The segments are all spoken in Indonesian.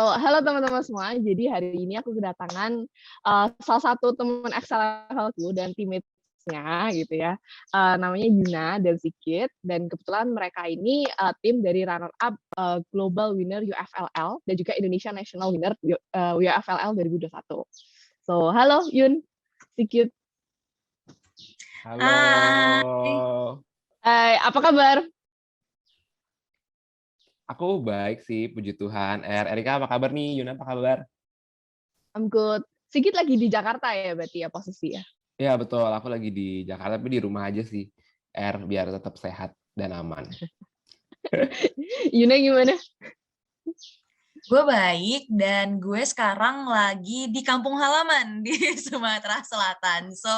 Halo teman-teman semua. Jadi hari ini aku kedatangan salah satu teman Excel levelku dan teammates-nya gitu ya. Namanya Yuna dan Sigit, dan kebetulan mereka ini tim dari runner up Global Winner UFLL dan juga Indonesia National Winner UFLL 2021. So, halo Yun, Sigit. Halo. Hai, apa kabar? Aku baik sih, puji Tuhan. Erika apa kabar nih? Yuna apa kabar? I'm good. Sigit lagi di Jakarta ya berarti ya posisi ya? Ya betul, aku lagi di Jakarta, tapi di rumah aja sih. Biar tetap sehat dan aman. Yuna gimana? Gue baik, dan gue sekarang lagi di kampung halaman di Sumatera Selatan. So,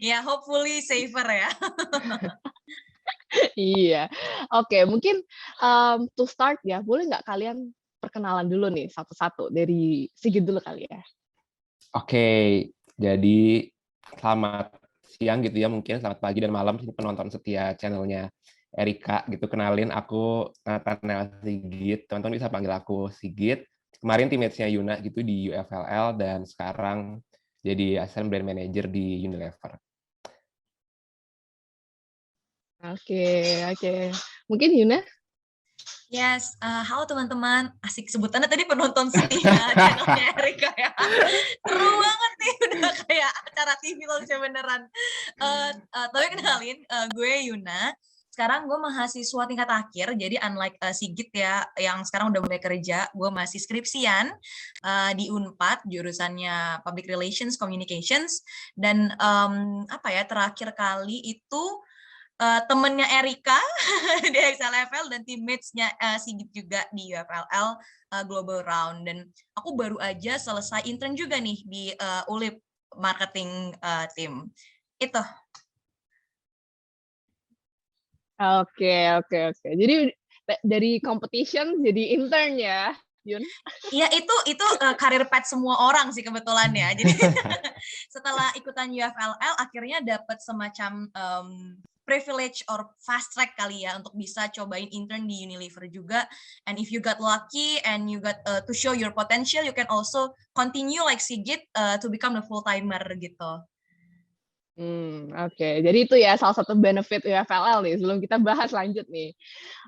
ya hopefully safer ya. Iya. Oke, mungkin to start ya, boleh nggak kalian perkenalan dulu nih satu-satu dari Sigit dulu kali ya. Oke, jadi selamat siang gitu ya, mungkin selamat pagi dan malam penonton setia channelnya Erika gitu. Kenalin, aku Nathanael Sigit. Teman-teman bisa panggil aku Sigit. Kemarin teammates-nya Yuna gitu di UFLL dan sekarang jadi Assistant Brand Manager di Unilever. Oke. Mungkin Yuna? Yes, halo teman-teman. Asik sebutannya tadi penonton setia channelnya Erika ya. Seru banget nih, udah kayak acara TV loh beneran. Tapi kenalin, gue Yuna. Sekarang gue mahasiswa tingkat akhir, jadi unlike Sigit ya, yang sekarang udah mulai kerja, gue masih skripsian di Unpad, jurusannya Public Relations Communications, dan terakhir kali itu temennya Erika di Excel level dan teammates-nya Sigit juga di UFLL Global Round. Dan aku baru aja selesai intern juga nih di ULIP marketing team. Itu. Oke. Jadi dari competition jadi intern ya, Yun? Iya, itu karir path semua orang sih kebetulan ya. Jadi setelah ikutan UFLL akhirnya dapat semacam privilege or fast track kali ya untuk bisa cobain intern di Unilever juga. And if you got lucky and you got to show your potential, you can also continue like Sigit to become the full timer gitu. Oke. Jadi itu ya salah satu benefit UFLL nih. Sebelum kita bahas lanjut nih.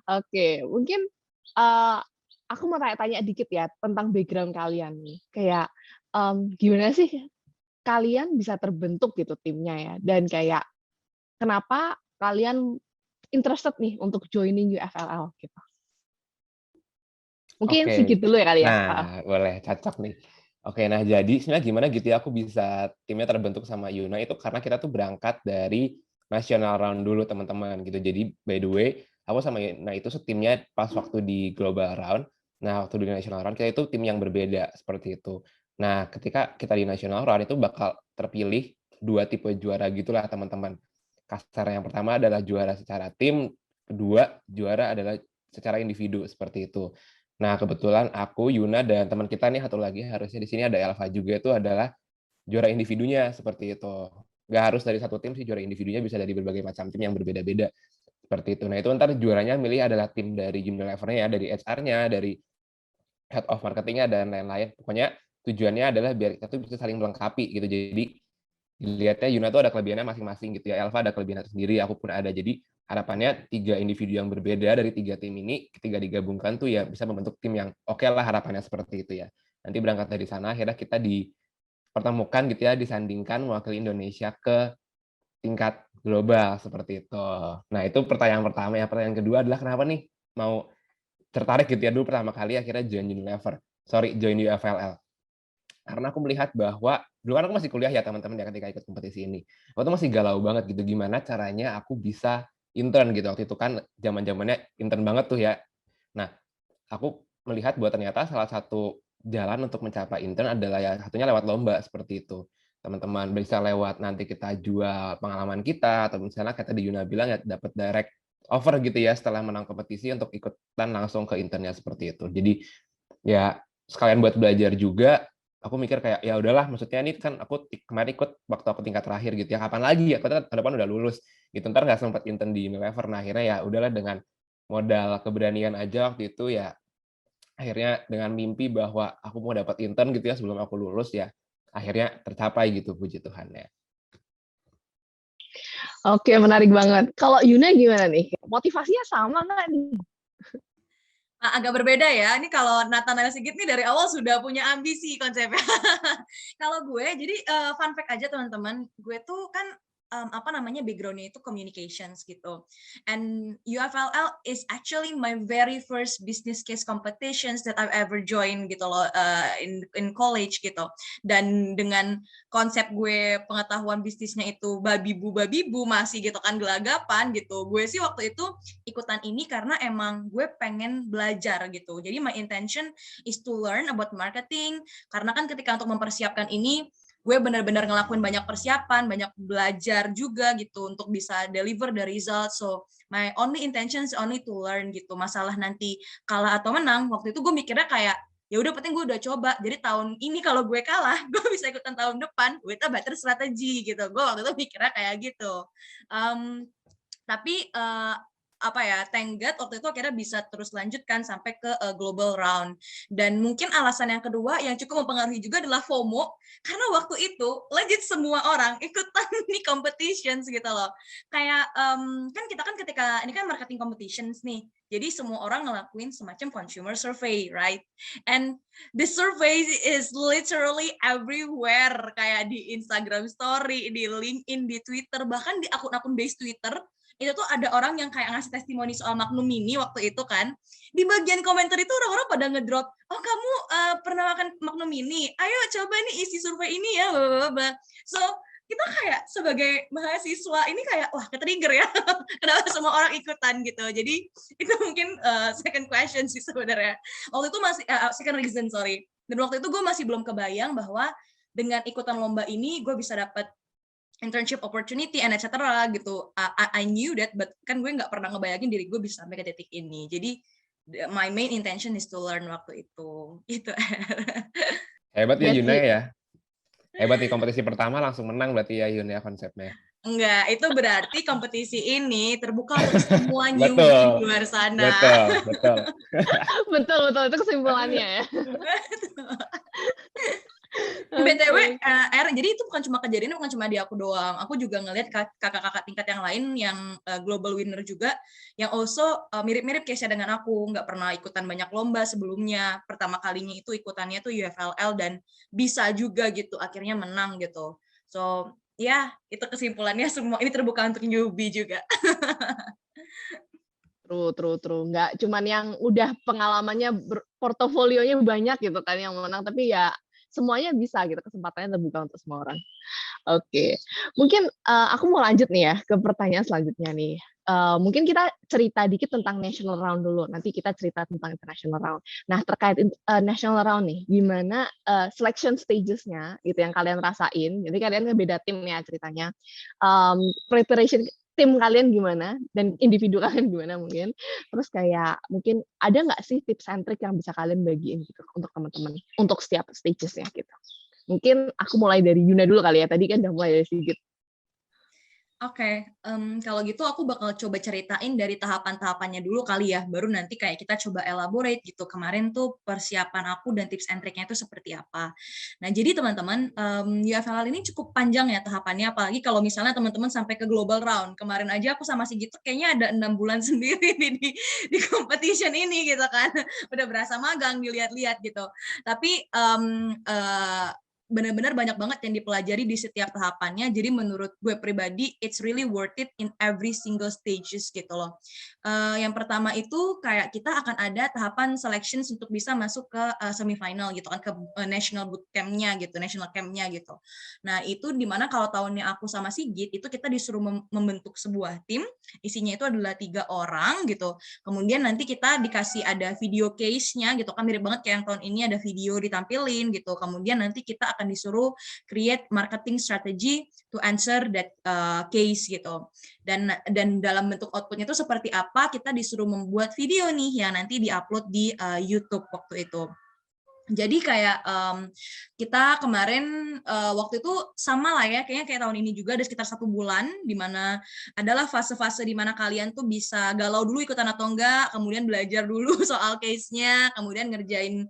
Oke, mungkin aku mau tanya-tanya dikit ya tentang background kalian nih. Kayak gimana sih kalian bisa terbentuk gitu timnya ya? Dan kayak kenapa kalian interested nih untuk joining UFLL gitu? Mungkin Oke. sedikit dulu ya kali ya. Nah, boleh, cocok nih. Oke, nah jadi sebenarnya gimana gitu ya aku bisa timnya terbentuk sama Yuna itu karena kita tuh berangkat dari national round dulu teman-teman gitu. Jadi by the way, aku sama Yuna itu setimnya pas waktu di global round. Nah, waktu di national round kita itu tim yang berbeda seperti itu. Nah, ketika kita di national round itu bakal terpilih dua tipe juara gitulah teman-teman. Kasar yang pertama adalah juara secara tim, kedua juara adalah secara individu seperti itu. Nah, kebetulan aku, Yuna, dan teman kita nih satu lagi harusnya di sini ada Elva juga itu adalah juara individunya seperti itu. Nggak harus dari satu tim sih, juara individunya bisa dari berbagai macam tim yang berbeda-beda seperti itu. Nah, itu ntar juaranya milih adalah tim dari Unilever-nya ya, dari HR-nya, dari head of marketing-nya dan lain-lain. Pokoknya tujuannya adalah biar kita tuh bisa saling melengkapi gitu. Jadi dilihatnya Yuna tuh ada kelebihannya masing-masing gitu ya. Elva ada kelebihannya sendiri, aku pun ada. Jadi harapannya 3 individu yang berbeda dari 3 tim ini ketika digabungkan tuh ya bisa membentuk tim yang oke lah, harapannya seperti itu ya. Nanti berangkat dari sana akhirnya kita dipertemukan gitu ya, disandingkan mewakili Indonesia ke tingkat global seperti itu. Nah, itu pertanyaan pertama ya. Pertanyaan kedua adalah kenapa nih mau tertarik gitu ya dulu pertama kali akhirnya join UFLL. Karena aku melihat bahwa dulu kan aku masih kuliah ya teman-teman ya ketika ikut kompetisi ini. Aku tuh masih galau banget gitu gimana caranya aku bisa intern gitu. Waktu itu kan zaman-zamannya intern banget tuh ya. Nah, aku melihat bahwa ternyata salah satu jalan untuk mencapai intern adalah ya satunya lewat lomba seperti itu. Teman-teman bisa lewat nanti kita jual pengalaman kita atau misalnya kata di Yuna bilang ya dapat direct offer gitu ya setelah menang kompetisi untuk ikutan langsung ke internnya seperti itu. Jadi ya sekalian buat belajar juga aku mikir kayak ya udahlah, maksudnya ini kan aku kemarin ikut waktu aku tingkat terakhir gitu ya, kapan lagi ya, aku kan ke depan udah lulus gitu, ntar nggak sempat intern di Unilever. Nah akhirnya ya udahlah, dengan modal keberanian aja waktu itu ya akhirnya dengan mimpi bahwa aku mau dapat intern gitu ya sebelum aku lulus ya, akhirnya tercapai gitu, puji Tuhan ya. Oke, menarik banget. Kalau Yuna gimana nih? Motivasinya sama nggak nih? Agak berbeda ya. Ini kalau Nathanael Sigit nih dari awal sudah punya ambisi konsepnya. Kalau gue, jadi fun fact aja teman-teman, gue tuh kan background-nya itu communications gitu. And UFLL is actually my very first business case competitions that I've ever joined gitu loh, in college gitu. Dan dengan konsep gue pengetahuan bisnisnya itu babi bu masih gitu kan, gelagapan gitu. Gue sih waktu itu ikutan ini karena emang gue pengen belajar gitu. Jadi my intention is to learn about marketing, karena kan ketika untuk mempersiapkan ini gue benar-benar ngelakuin banyak persiapan, banyak belajar juga gitu untuk bisa deliver the result. So my only intention is only to learn gitu. Masalah nanti kalah atau menang, waktu itu gue mikirnya kayak ya udah penting gue udah coba. Jadi tahun ini kalau gue kalah, gue bisa ikutan tahun depan with a better strategy gitu. Gue waktu itu mikirnya kayak gitu. Tapi thank God waktu itu akhirnya bisa terus lanjutkan sampai ke global round. Dan mungkin alasan yang kedua yang cukup mempengaruhi juga adalah FOMO, karena waktu itu legit semua orang ikutan di competitions gitu loh. Kayak kan kita kan ketika ini kan marketing competitions nih, jadi semua orang ngelakuin semacam consumer survey, right? And the survey is literally everywhere, kayak di Instagram story, di LinkedIn, di Twitter, bahkan di akun-akun base Twitter itu tuh ada orang yang kayak ngasih testimoni soal Magnum Mini waktu itu kan. Di bagian komentar itu orang-orang pada ngedrop, oh kamu pernah makan Magnum Mini, ayo coba nih isi survei ini ya, blablabla. So kita kayak sebagai mahasiswa ini kayak wah ketrigger ya, kenapa semua orang ikutan gitu. Jadi itu mungkin second question sih sebenarnya. Waktu itu masih second reason, sorry. Dan waktu itu gue masih belum kebayang bahwa dengan ikutan lomba ini gue bisa dapat internship opportunity and etc. gitu. I knew that, but kan gue nggak pernah ngebayangin diri gue bisa sampai ke titik ini. Jadi my main intention is to learn waktu itu. Itu. Hebat ya Yuna ya. Hebat nih, kompetisi pertama langsung menang berarti ya Yuna konsepnya. Enggak, itu berarti kompetisi ini terbuka untuk semua newbie di luar sana. Betul. Betul, itu kesimpulannya ya. BTW, jadi itu bukan cuma kejadian, bukan cuma di aku doang. Aku juga ngelihat kakak-kakak tingkat yang lain yang global winner juga, yang also mirip-mirip case-nya dengan aku, nggak pernah ikutan banyak lomba sebelumnya. Pertama kalinya itu ikutannya tuh UFLL dan bisa juga gitu, akhirnya menang gitu. So, ya itu kesimpulannya semua ini terbuka untuk newbie juga. True. Nggak cuman yang udah pengalamannya, portofolionya banyak gitu kan yang menang, tapi ya semuanya bisa gitu, kesempatannya terbuka untuk semua orang. Oke. Mungkin aku mau lanjut nih ya ke pertanyaan selanjutnya nih. Mungkin kita cerita dikit tentang national round dulu, nanti kita cerita tentang international round. Nah, terkait national round nih, gimana selection stages-nya gitu yang kalian rasain. Jadi kalian beda tim ya ceritanya. Preparation tim kalian gimana dan individu kalian gimana mungkin. Terus kayak mungkin ada nggak sih tips and trick yang bisa kalian bagiin gitu untuk teman-teman untuk setiap stages-nya gitu. Mungkin aku mulai dari Yuna dulu kali ya, tadi kan udah mulai dari Sigit. Oke, kalau gitu aku bakal coba ceritain dari tahapan-tahapannya dulu kali ya, baru nanti kayak kita coba elaborate gitu, kemarin tuh persiapan aku dan tips and trick-nya itu seperti apa. Nah, jadi teman-teman, UFLL ini cukup panjang ya tahapannya, apalagi kalau misalnya teman-teman sampai ke global round. Kemarin aja aku sama Sigit kayaknya ada 6 bulan sendiri di competition ini gitu kan, udah berasa magang dilihat-lihat gitu. Tapi benar-benar banyak banget yang dipelajari di setiap tahapannya. Jadi menurut gue pribadi, it's really worth it in every single stages gitu loh. Yang pertama itu kayak kita akan ada tahapan selections untuk bisa masuk ke semifinal gitu kan, ke national bootcamp-nya gitu, national camp-nya gitu. Nah itu dimana kalau tahunnya aku sama Sigit, itu kita disuruh membentuk sebuah tim, isinya itu adalah 3 orang gitu. Kemudian nanti kita dikasih ada video case-nya gitu kan, mirip banget kayak yang tahun ini ada video ditampilin gitu. Kemudian nanti kita akan disuruh create marketing strategy to answer that case gitu. Dan dalam bentuk outputnya itu seperti apa, kita disuruh membuat video nih yang nanti diupload di YouTube waktu itu. Jadi kayak kita kemarin waktu itu sama lah ya, kayaknya kayak tahun ini juga ada sekitar 1 bulan, di mana adalah fase-fase di mana kalian tuh bisa galau dulu ikutan atau enggak, kemudian belajar dulu soal case-nya, kemudian ngerjain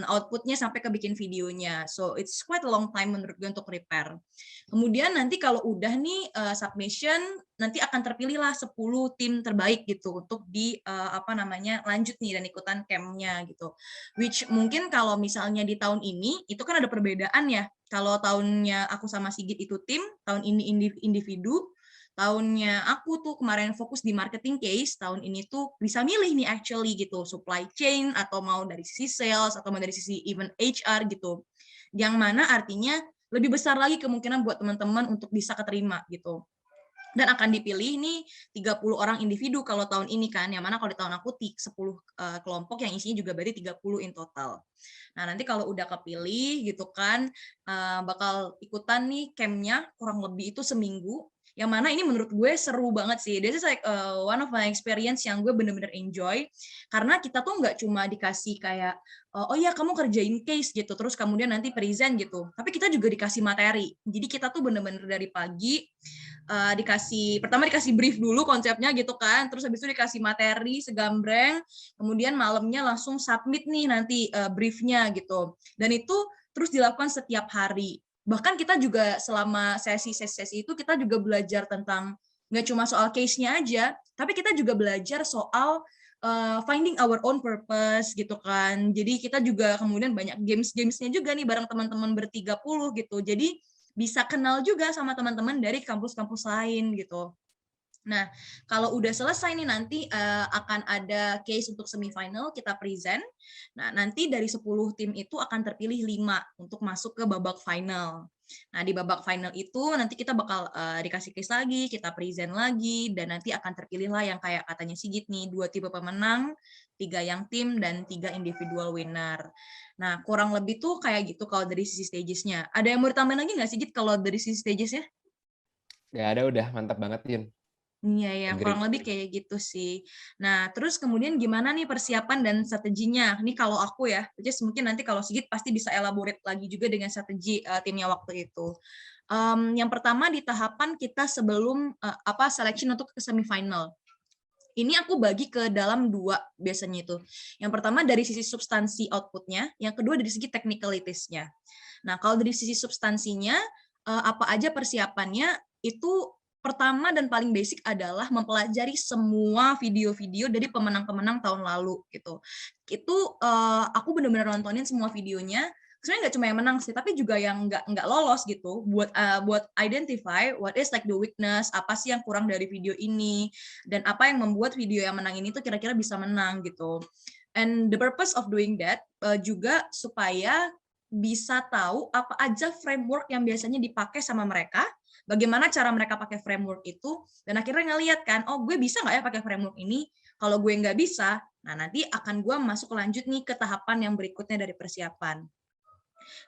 output-nya sampai ke bikin videonya. So it's quite a long time menurut gue untuk prepare. Kemudian nanti kalau udah nih submission, nanti akan terpilihlah 10 tim terbaik gitu untuk di lanjut nih dan ikutan camp-nya gitu. Which mungkin kalau misalnya di tahun ini itu kan ada perbedaan ya. Kalau tahunnya aku sama Sigit itu tim, tahun ini individu. Tahunnya aku tuh kemarin fokus di marketing case, tahun ini tuh bisa milih nih actually gitu, supply chain atau mau dari sisi sales atau mau dari sisi even HR gitu. Yang mana artinya lebih besar lagi kemungkinan buat teman-teman untuk bisa keterima gitu. Dan akan dipilih nih 30 orang individu kalau tahun ini kan, yang mana kalau di tahun aku 10 kelompok yang isinya juga berarti 30 in total. Nah, nanti kalau udah kepilih gitu kan, bakal ikutan nih camp-nya kurang lebih itu seminggu, yang mana ini menurut gue seru banget sih. This is like one of my experience yang gue bener-bener enjoy, karena kita tuh nggak cuma dikasih kayak, oh ya kamu kerjain case gitu, terus kemudian nanti present gitu, tapi kita juga dikasih materi. Jadi kita tuh bener-bener dari pagi, pertama dikasih brief dulu konsepnya gitu kan, terus habis itu dikasih materi segambreng, kemudian malamnya langsung submit nih nanti briefnya gitu, dan itu terus dilakukan setiap hari. Bahkan kita juga selama sesi-sesi itu kita juga belajar tentang nggak cuma soal case-nya aja, tapi kita juga belajar soal finding our own purpose gitu kan. Jadi kita juga kemudian banyak games-gamesnya juga nih bareng teman-teman ber-30 gitu. Jadi bisa kenal juga sama teman-teman dari kampus-kampus lain gitu. Nah, kalau udah selesai nih nanti akan ada case untuk semifinal, kita present. Nah, nanti dari 10 tim itu akan terpilih 5 untuk masuk ke babak final. Nah, di babak final itu nanti kita bakal dikasih case lagi, kita present lagi, dan nanti akan terpilihlah yang kayak katanya Sigit nih, 2 tipe pemenang, 3 yang tim, dan 3 individual winner. Nah, kurang lebih tuh kayak gitu kalau dari sisi stages-nya. Ada yang mau ditambahin lagi nggak Sigit kalau dari sisi stages-nya? Nggak ada, udah mantap banget, Yun. Iya ya, Agree. kurang lebih kayak gitu sih. Nah, terus kemudian gimana nih persiapan dan strateginya? Ini kalau aku ya, just mungkin nanti kalau Sigit pasti bisa elaborate lagi juga dengan strategi timnya waktu itu. Yang pertama di tahapan kita sebelum selection untuk ke semifinal. Ini aku bagi ke dalam 2 biasanya itu. Yang pertama dari sisi substansi outputnya, yang kedua dari segi technicalities-nya. Nah, kalau dari sisi substansinya, apa aja persiapannya, itu pertama dan paling basic adalah mempelajari semua video-video dari pemenang-pemenang tahun lalu gitu. Itu aku benar-benar nontonin semua videonya. Sebenarnya nggak cuma yang menang sih, tapi juga yang nggak lolos gitu. Buat identify what is like the weakness, apa sih yang kurang dari video ini, dan apa yang membuat video yang menang ini tuh kira-kira bisa menang gitu. And the purpose of doing that juga supaya bisa tahu apa aja framework yang biasanya dipakai sama mereka, bagaimana cara mereka pakai framework itu, dan akhirnya ngeliat kan, oh gue bisa nggak ya pakai framework ini, kalau gue nggak bisa, nah nanti akan gue masuk lanjut nih ke tahapan yang berikutnya dari persiapan.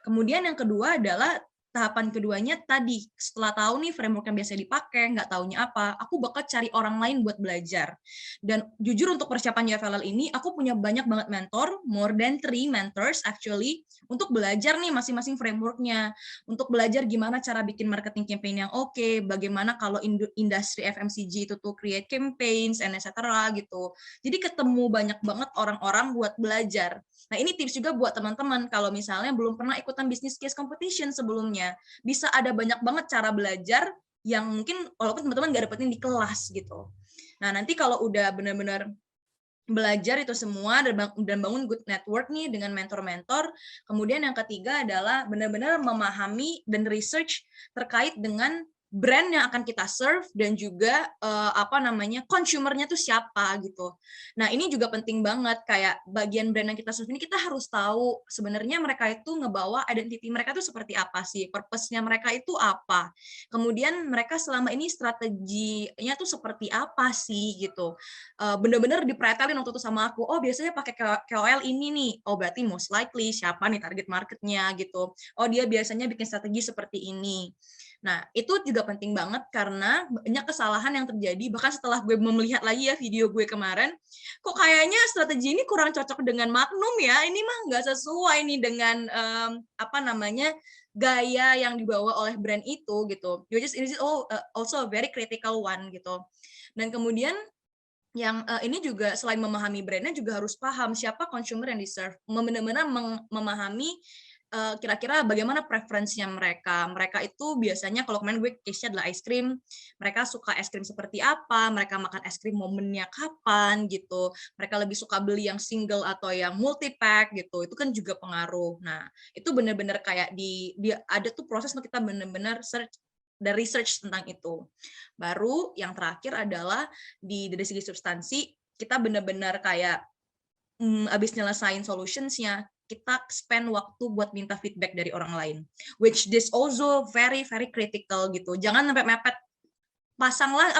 Kemudian yang kedua adalah tahapan keduanya tadi, setelah tahu nih framework yang biasa dipakai, nggak taunya apa, aku bakal cari orang lain buat belajar. Dan jujur untuk persiapan JFLL ini, aku punya banyak banget mentor, more than 3 mentors actually, untuk belajar nih masing-masing frameworknya, untuk belajar gimana cara bikin marketing campaign yang oke, bagaimana kalau industri FMCG itu tuh create campaigns, and etc. gitu. Jadi ketemu banyak banget orang-orang buat belajar. Nah, ini tips juga buat teman-teman kalau misalnya belum pernah ikutan business case competition sebelumnya. Bisa ada banyak banget cara belajar yang mungkin walaupun teman-teman nggak dapetin di kelas gitu. Nah, nanti kalau udah benar-benar belajar itu semua dan bangun good network nih dengan mentor-mentor, kemudian yang ketiga adalah benar-benar memahami dan research terkait dengan brand yang akan kita serve dan juga consumernya tuh siapa gitu. Nah, ini juga penting banget, kayak bagian brand yang kita serve ini kita harus tahu sebenarnya mereka itu ngebawa identity mereka tuh seperti apa sih, purpose-nya mereka itu apa. Kemudian mereka selama ini strateginya tuh seperti apa sih gitu. Bener-bener dipretelin waktu itu sama aku, oh biasanya pakai KOL ini nih, oh berarti most likely siapa nih target marketnya gitu. Oh dia biasanya bikin strategi seperti ini. Nah, itu juga penting banget karena banyak kesalahan yang terjadi, bahkan setelah gue melihat lagi ya video gue kemarin, kok kayaknya strategi ini kurang cocok dengan Magnum ya, ini mah nggak sesuai nih dengan gaya yang dibawa oleh brand itu gitu. Which is also a very critical one gitu. Dan kemudian yang ini juga selain memahami brandnya juga harus paham siapa consumer yang di-serve, benar-benar memahami kira-kira bagaimana preferensinya mereka. Mereka itu biasanya kalau kemarin gue case-nya adalah es krim, mereka suka es krim seperti apa, mereka makan es krim momennya kapan gitu. Mereka lebih suka beli yang single atau yang multi-pack gitu. Itu kan juga pengaruh. Nah, itu benar-benar kayak ada tuh proses untuk kita benar-benar research tentang itu. Baru yang terakhir adalah dari segi substansi, kita benar-benar kayak abis nyelesain solutions-nya, kita spend waktu buat minta feedback dari orang lain. Which this also very, very critical gitu. Jangan sampai mepet, pasanglah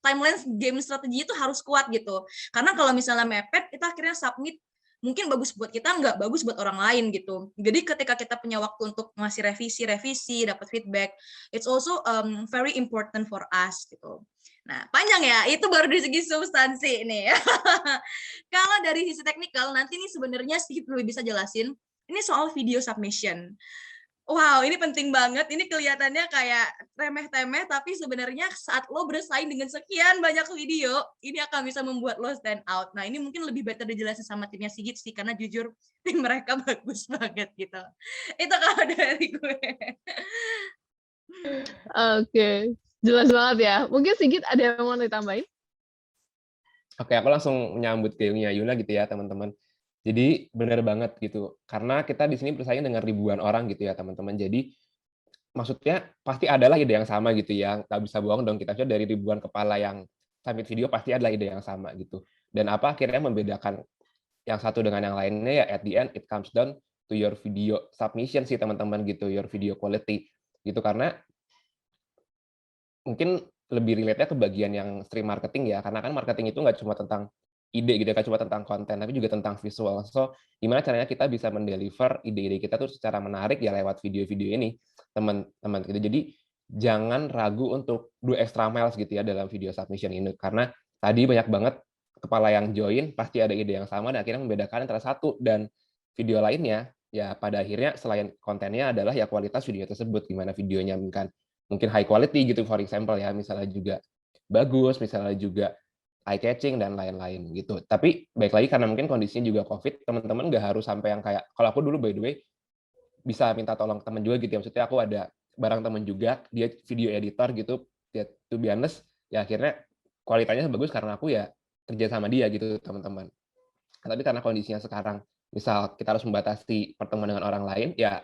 timeline game strategi itu harus kuat gitu. Karena kalau misalnya mepet, kita akhirnya submit mungkin bagus buat kita, nggak bagus buat orang lain gitu. Jadi ketika kita punya waktu untuk ngasih revisi, dapat feedback, it's also very important for us gitu. Nah, panjang ya, itu baru dari segi substansi nih. Kalau dari sisi teknikal, nanti nih sebenarnya sedikit lebih bisa jelasin, ini soal video submission. Wow, ini penting banget. Ini kelihatannya kayak remeh-temeh, tapi sebenarnya saat lo bersaing dengan sekian banyak video, ini akan bisa membuat lo stand out. Nah, ini mungkin lebih better dijelasin sama timnya Sigit sih, karena jujur tim mereka bagus banget gitu. Itu kalau dari gue. Oke, jelas banget ya. Mungkin Sigit ada yang mau ditambahin? Oke, aku langsung menyambut gayungnya Yuna gitu ya, teman-teman. Jadi benar banget gitu, karena kita di sini bersaing dengan ribuan orang gitu ya, teman-teman. Jadi maksudnya pasti adalah ide yang sama gitu ya, nggak bisa bohong dong kita dari ribuan kepala yang submit video pasti adalah ide yang sama gitu. Dan apa akhirnya membedakan yang satu dengan yang lainnya ya at the end it comes down to your video submission sih teman-teman gitu, your video quality gitu. Karena mungkin lebih relate-nya ke bagian yang stream marketing ya, karena kan marketing itu nggak cuma tentang ide gitu, nggak cuma tentang konten, tapi juga tentang visual. So, gimana caranya kita bisa mendeliver ide-ide kita tuh secara menarik ya lewat video-video ini, teman-teman gitu. Jadi, jangan ragu untuk do extra miles gitu ya dalam video submission ini, karena tadi banyak banget kepala yang join, pasti ada ide yang sama, dan akhirnya membedakan antara satu dan video lainnya, ya pada akhirnya selain kontennya adalah ya kualitas video tersebut, gimana videonya mungkin high quality gitu, for example ya, misalnya juga bagus, misalnya juga eye catching dan lain-lain gitu. Tapi baik lagi karena mungkin kondisinya juga COVID, teman-teman nggak harus sampai yang kayak kalau aku dulu by the way bisa minta tolong teman juga gitu ya. Maksudnya aku ada barang teman juga, dia video editor gitu. Ya, to be honest, ya akhirnya kualitasnya bagus karena aku ya kerja sama dia gitu, teman-teman. Tapi karena kondisinya sekarang, misal kita harus membatasi pertemuan dengan orang lain, ya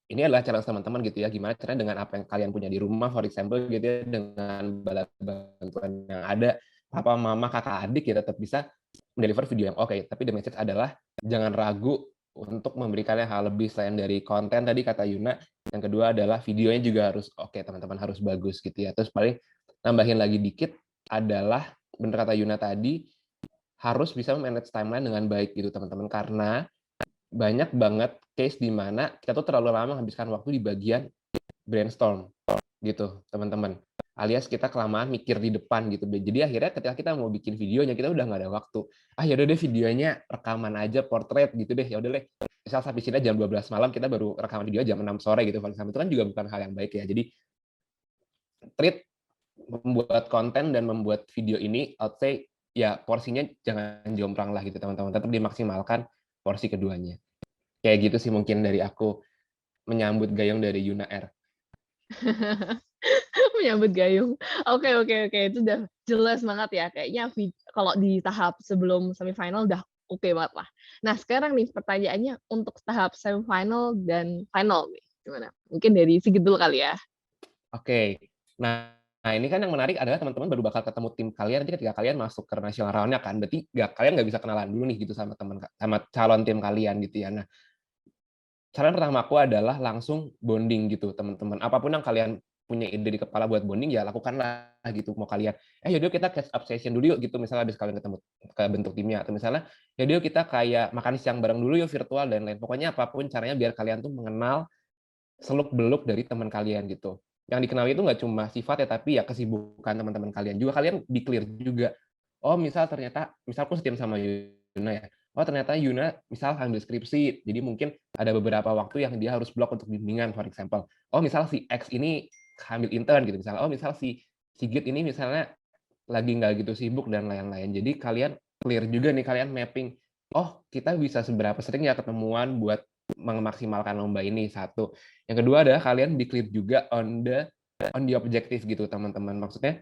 ini adalah challenge teman-teman gitu ya, gimana caranya dengan apa yang kalian punya di rumah, for example gitu ya, dengan bantuan yang ada, papa, mama, kakak, adik ya tetap bisa mendeliver video yang oke. Tapi the message adalah jangan ragu untuk memberikan hal lebih selain dari konten tadi kata Yuna. Yang kedua adalah videonya juga harus oke, teman-teman harus bagus gitu ya. Terus paling nambahin lagi dikit adalah bener kata Yuna tadi, harus bisa manage timeline dengan baik gitu teman-teman, karena banyak banget case di mana kita tuh terlalu lama menghabiskan waktu di bagian brainstorm gitu teman-teman, alias kita kelamaan mikir di depan gitu. Jadi akhirnya ketika kita mau bikin videonya kita udah nggak ada waktu, yaudah deh videonya rekaman aja portrait gitu deh, yaudah deh misal sampai sini jam 12 malam kita baru rekaman video jam 6 sore gitu, itu kan juga bukan hal yang baik ya. Jadi treat membuat konten dan membuat video ini, I'd say ya porsinya jangan jomprang lah gitu teman-teman, tetap dimaksimalkan porsi keduanya. Kayak gitu sih mungkin dari aku menyambut gayung dari Yuna R. Menyambut gayung. Oke, itu udah jelas banget ya. Kayaknya kalau di tahap sebelum semifinal udah oke banget lah. Nah, sekarang nih pertanyaannya untuk tahap semifinal dan final nih. Gimana? Mungkin dari Sigit dulu kali ya. Oke. Nah, ini kan yang menarik adalah teman-teman baru bakal ketemu tim kalian nanti ketika kalian masuk ke national round-nya kan. Berarti kalian nggak bisa kenalan dulu nih gitu sama calon tim kalian gitu ya. Nah, saran pertama aku adalah langsung bonding gitu teman-teman. Apapun yang kalian punya ide di kepala buat bonding ya lakukanlah gitu. Mau kalian yaudah kita catch up session dulu yuk gitu, misalnya habis kalian ketemu ke bentuk timnya, atau misalnya yaudah kita kayak makan siang bareng dulu yuk virtual dan lain. Pokoknya apapun caranya biar kalian tuh mengenal seluk beluk dari teman kalian gitu. yang dikenali itu nggak cuma sifat ya, tapi ya kesibukan teman-teman kalian juga. Kalian be clear juga. Oh, misal aku setim sama Yuna ya. Oh, ternyata Yuna misal ambil skripsi, jadi mungkin ada beberapa waktu yang dia harus blok untuk bimbingan, for example. Oh, misal si X ini ambil intern gitu misalnya. Oh, misal si Sigit ini misalnya lagi nggak gitu sibuk dan lain-lain. Jadi kalian clear juga nih, kalian mapping. Oh, kita bisa seberapa sering ya ketemuan buat memaksimalkan lomba ini, satu. Yang kedua adalah kalian be clear juga on the objective gitu, teman-teman. Maksudnya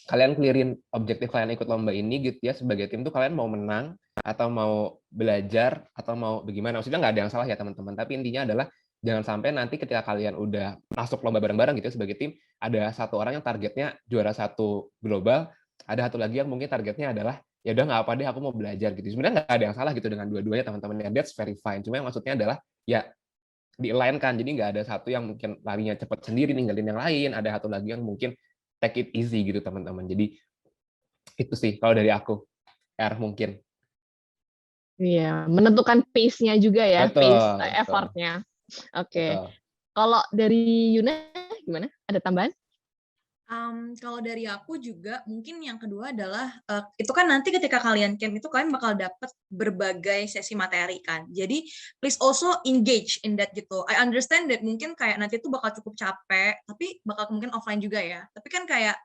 kalian clearin objektif kalian ikut lomba ini gitu ya, sebagai tim tuh kalian mau menang atau mau belajar atau mau bagaimana. Maksudnya nggak ada yang salah ya teman-teman, tapi intinya adalah jangan sampai nanti ketika kalian udah masuk lomba bareng-bareng gitu ya, sebagai tim, ada satu orang yang targetnya juara satu global, ada satu lagi yang mungkin targetnya adalah ya udah nggak apa deh, aku mau belajar gitu. Sebenarnya nggak ada yang salah gitu dengan dua-duanya teman-teman, ya that's very fine. Cuma yang maksudnya adalah ya di-align-kan, jadi nggak ada satu yang mungkin larinya cepat sendiri ninggalin yang lain, ada satu lagi yang mungkin take it easy gitu teman-teman. Jadi itu sih kalau dari aku, mungkin. Iya, menentukan pace-nya juga ya, Betul, pace betul, effort-nya. Oke. betul. Kalau dari Yuna gimana? Ada tambahan? Kalau dari aku juga mungkin yang kedua adalah itu kan nanti ketika kalian camp itu kalian bakal dapat berbagai sesi materi kan. Jadi please also engage in that gitu. I understand that mungkin kayak nanti itu bakal cukup capek, tapi bakal mungkin offline juga ya. Tapi kan kayak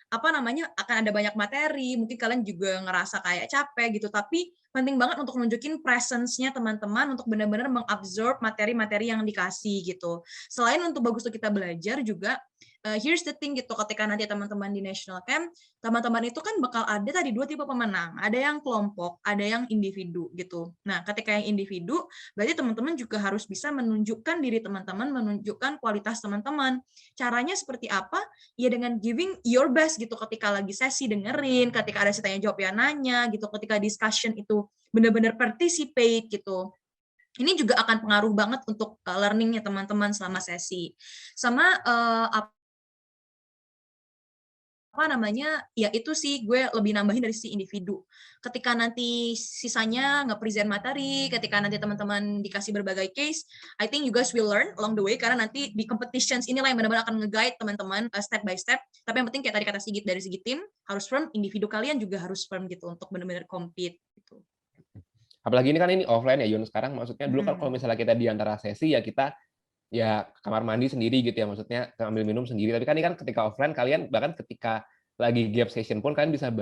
apa namanya, akan ada banyak materi, mungkin kalian juga ngerasa kayak capek gitu, tapi penting banget untuk nunjukin presence-nya teman-teman untuk benar-benar mengabsorb materi-materi yang dikasih gitu. Selain untuk bagus untuk kita belajar juga, here's the thing gitu, ketika nanti teman-teman di national camp, teman-teman itu kan bakal ada tadi 2 tipe pemenang, ada yang kelompok, ada yang individu gitu. Nah, ketika yang individu, berarti teman-teman juga harus bisa menunjukkan diri teman-teman, menunjukkan kualitas teman-teman. Caranya seperti apa? Ya dengan giving your best gitu, ketika lagi sesi dengerin, ketika ada si tanya jawab ya nanya gitu, ketika discussion itu benar-benar participate gitu. Ini juga akan pengaruh banget untuk learning-nya teman-teman selama sesi. Sama apa namanya, ya itu sih gue lebih nambahin dari sisi individu. Ketika nanti sisanya nge-present materi, ketika nanti teman-teman dikasih berbagai case, I think you guys will learn along the way, karena nanti di competitions inilah yang benar-benar akan nge-guide teman-teman step by step. Tapi yang penting kayak tadi kata Sigit, dari segi tim harus firm, individu kalian juga harus firm gitu untuk benar-benar compete gitu. Apalagi ini kan ini offline ya Yun, sekarang maksudnya dulu kan kalau misalnya kita di antara sesi ya kita ya kamar mandi sendiri gitu ya, maksudnya ambil minum sendiri. Tapi kan ini kan ketika offline kalian bahkan ketika lagi gap session pun kalian bisa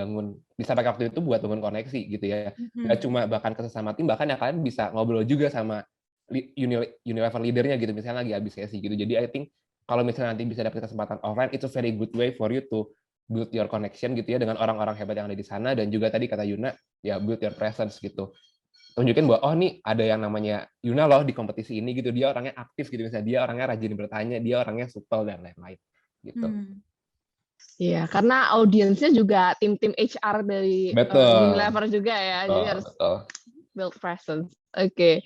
pakai waktu itu buat bangun koneksi gitu ya. Nggak cuma bahkan ke sesama tim, bahkan ya kalian bisa ngobrol juga sama Unilever leadernya gitu, misalnya lagi habis sesi gitu. Jadi I think kalau misalnya nanti bisa dapat kesempatan offline, it's a very good way for you to build your connection gitu ya dengan orang-orang hebat yang ada di sana, dan juga tadi kata Yuna ya build your presence gitu. Tunjukin bahwa oh nih ada yang namanya Yuna loh di kompetisi ini gitu, dia orangnya aktif gitu, misalnya dia orangnya rajin bertanya, dia orangnya supel dan lain-lain gitu. Iya, karena audiensnya juga tim-tim HR dari Unilever juga ya, jadi harus build presence. Oke.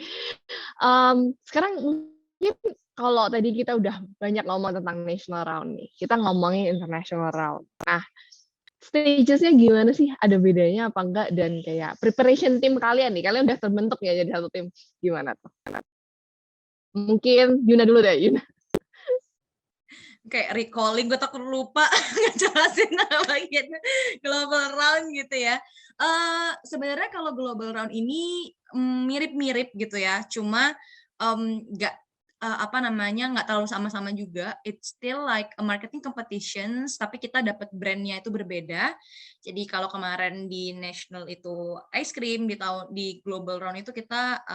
Sekarang mungkin kalau tadi kita udah banyak ngomong tentang national round nih, kita ngomongin international round. Nah, stages-nya gimana sih? Ada bedanya apa enggak? Dan kayak preparation tim kalian nih, kalian udah terbentuk ya jadi satu tim. Gimana tuh? Mungkin Yuna dulu deh, Yuna. Kayak recalling, gue takut lupa ngejelasin bagian global round gitu ya. Sebenarnya kalau global round ini mirip-mirip gitu ya, cuma nggak nggak terlalu sama-sama juga. It's still like a marketing competitions, tapi kita dapat brandnya itu berbeda. Jadi kalau kemarin di national itu ice cream, di global round itu kita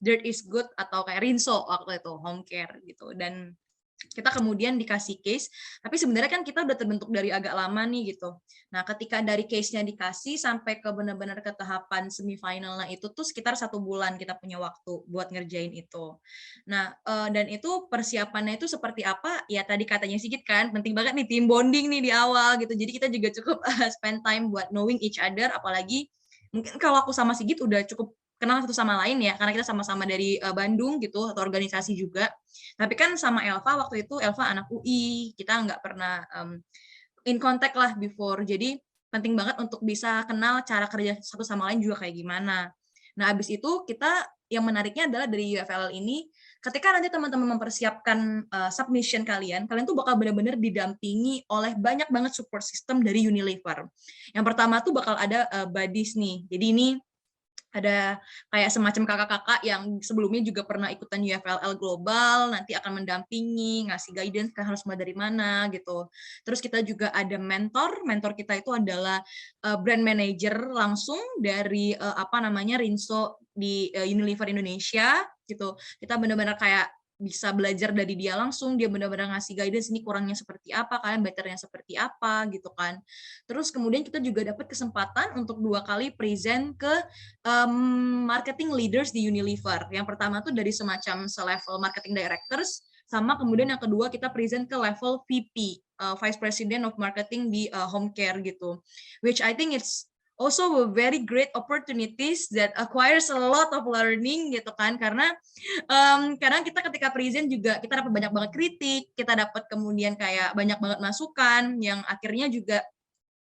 Dirt is Good atau kayak Rinso waktu itu home care gitu. Dan kita kemudian dikasih case, tapi sebenarnya kan kita udah terbentuk dari agak lama nih gitu. Nah, ketika dari case-nya dikasih sampai ke benar-benar ke tahapan semifinalnya itu tuh sekitar 1 bulan kita punya waktu buat ngerjain itu. Nah, dan itu persiapannya itu seperti apa? Ya tadi katanya Sigit kan, penting banget nih team bonding nih di awal gitu. Jadi kita juga cukup spend time buat knowing each other, apalagi mungkin kalau aku sama Sigit udah cukup kenal satu sama lain ya, karena kita sama-sama dari Bandung gitu, atau organisasi juga. Tapi kan sama Elva waktu itu, Elva anak UI, kita nggak pernah in contact lah before. Jadi penting banget untuk bisa kenal cara kerja satu sama lain juga kayak gimana. Nah, abis itu kita yang menariknya adalah dari UFL ini, ketika nanti teman-teman mempersiapkan submission kalian tuh bakal benar-benar didampingi oleh banyak banget support system dari Unilever. Yang pertama tuh bakal ada buddies nih. Jadi ini ada kayak semacam kakak-kakak yang sebelumnya juga pernah ikutan UFLL Global, nanti akan mendampingi, ngasih guidance kan harus mulai dari mana gitu. Terus kita juga ada mentor kita itu adalah brand manager langsung dari Rinso di Unilever Indonesia gitu. Kita benar-benar kayak bisa belajar dari dia langsung, dia benar-benar ngasih guidance ini kurangnya seperti apa, kalian betternya seperti apa gitu kan. Terus kemudian kita juga dapat kesempatan untuk 2 kali present ke marketing leaders di Unilever. Yang pertama tuh dari semacam selevel marketing directors, sama kemudian yang kedua kita present ke level VP, Vice President of Marketing di home care gitu. Which I think it's also a very great opportunities that acquires a lot of learning gitu kan, karena kadang kita ketika present juga kita dapat banyak banget kritik, kita dapat kemudian kayak banyak banget masukan yang akhirnya juga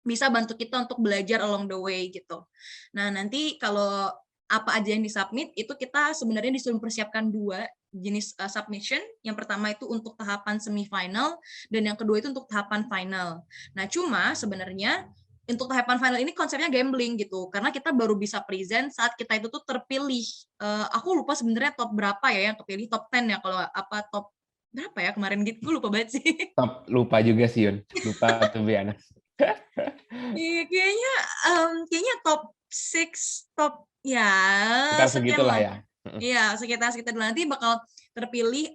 bisa bantu kita untuk belajar along the way gitu. Nah, nanti kalau apa aja yang disubmit, itu kita sebenarnya disuruh persiapkan 2 jenis submission. Yang pertama itu untuk tahapan semifinal, dan yang kedua itu untuk tahapan final. Nah, cuma sebenarnya untuk tahapan final ini konsepnya gambling gitu, karena kita baru bisa present saat kita itu tuh terpilih. Aku lupa sebenarnya top berapa ya yang kepilih, top 10 ya kalau top berapa ya kemarin gitu, gue lupa banget sih. Top lupa juga sih Yun, lupa tuh Biana. Iya, kayaknya top 6, top ya Sekitar sekian segitulah lah. ya. Iya, sekitar nanti bakal terpilih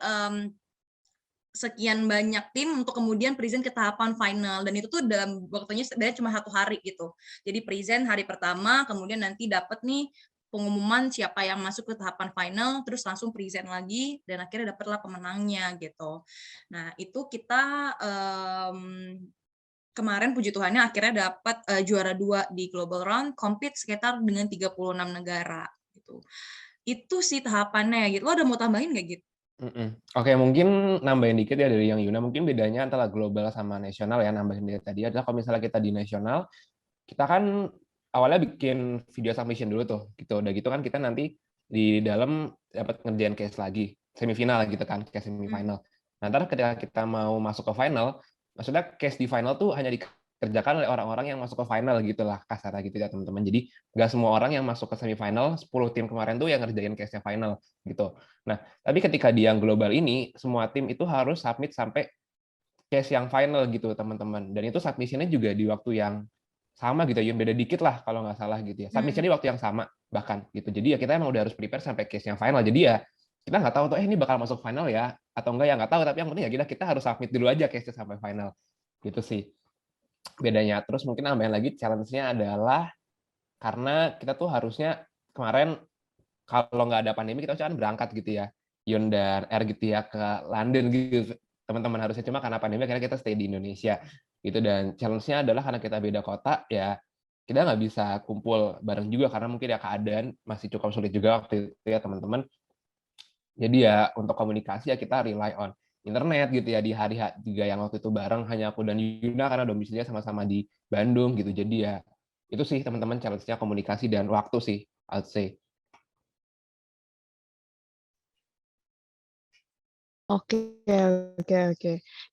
sekian banyak tim untuk kemudian present ke tahapan final, dan itu tuh dalam waktunya sebenarnya cuma 1 hari gitu. Jadi present hari pertama, kemudian nanti dapat nih pengumuman siapa yang masuk ke tahapan final, terus langsung present lagi, dan akhirnya dapatlah pemenangnya gitu. Nah, itu kita kemarin puji Tuhannya akhirnya dapat juara 2 di Global Round, compete sekitar dengan 36 negara gitu. Itu sih tahapannya gitu. Lo ada mau tambahin nggak gitu? Oke, mungkin nambahin dikit ya dari yang Yuna, mungkin bedanya antara global sama nasional ya, nambahin dari tadi adalah kalau misalnya kita di nasional, kita kan awalnya bikin video submission dulu tuh, gitu. Udah gitu kan kita nanti di dalam dapat ngerjain case lagi, semifinal gitu kan, case semifinal. Nah, ntar ketika kita mau masuk ke final, maksudnya case di final tuh hanya dikerjakan oleh orang-orang yang masuk ke final gitu lah, kasarnya gitu ya teman-teman. Jadi nggak semua orang yang masuk ke semifinal, 10 tim kemarin tuh yang ngerjain case-nya final gitu. Nah, tapi ketika di yang global ini, semua tim itu harus submit sampai case yang final gitu, teman-teman. Dan itu submission-nya juga di waktu yang sama gitu, Yun. Beda dikit lah kalau nggak salah gitu ya. Submission-nya di waktu yang sama bahkan gitu. Jadi ya kita emang udah harus prepare sampai case yang final. Jadi ya kita nggak tahu tuh, ini bakal masuk final ya atau enggak ya, nggak tahu. Tapi yang penting ya kita harus submit dulu aja case-nya sampai final. Gitu sih bedanya. Terus mungkin nambahin lagi challenge-nya adalah karena kita tuh harusnya kemarin kalau nggak ada pandemi kita kan berangkat gitu ya, Yun dan R gitu ya ke London gitu teman-teman, harusnya cuma karena pandemi akhirnya kita stay di Indonesia gitu. Dan challenge-nya adalah karena kita beda kota ya, kita nggak bisa kumpul bareng juga karena mungkin ya keadaan masih cukup sulit juga waktu itu ya teman-teman. Jadi ya untuk komunikasi ya kita rely on internet gitu ya, di hari juga yang waktu itu bareng hanya aku dan Yuna karena domisilinya sama-sama di Bandung gitu. Jadi ya itu sih teman-teman challenge-nya, komunikasi dan waktu sih, I'd say. Oke.